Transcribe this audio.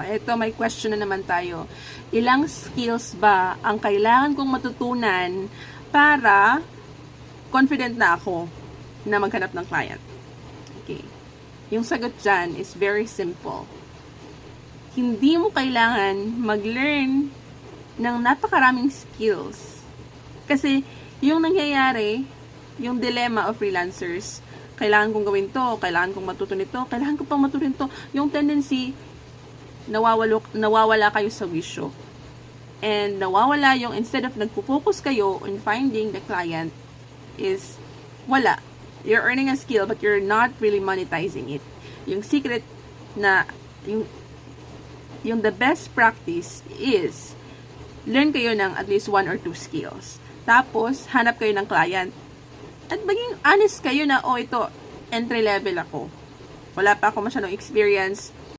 Ito, may question na naman tayo. Ilang skills ba ang kailangan kong matutunan para confident na ako na maghanap ng client? Okay. Yung sagot dyan is very simple. Hindi mo kailangan mag-learn ng napakaraming skills. Kasi yung nangyayari, yung dilemma of freelancers, kailangan kong gawin to, kailangan kong matuto nito, kailangan ko pang matuto nito. Yung tendency, nawawala kayo sa wisyo. And nawawala yung, instead of nagpo-focus kayo on finding the client, is wala. You're earning a skill but you're not really monetizing it. Yung secret na, yung the best practice is learn kayo ng at least 1 or 2 skills. Tapos, hanap kayo ng client. At maging honest kayo na, ito, entry level ako. Wala pa ako masyadong experience.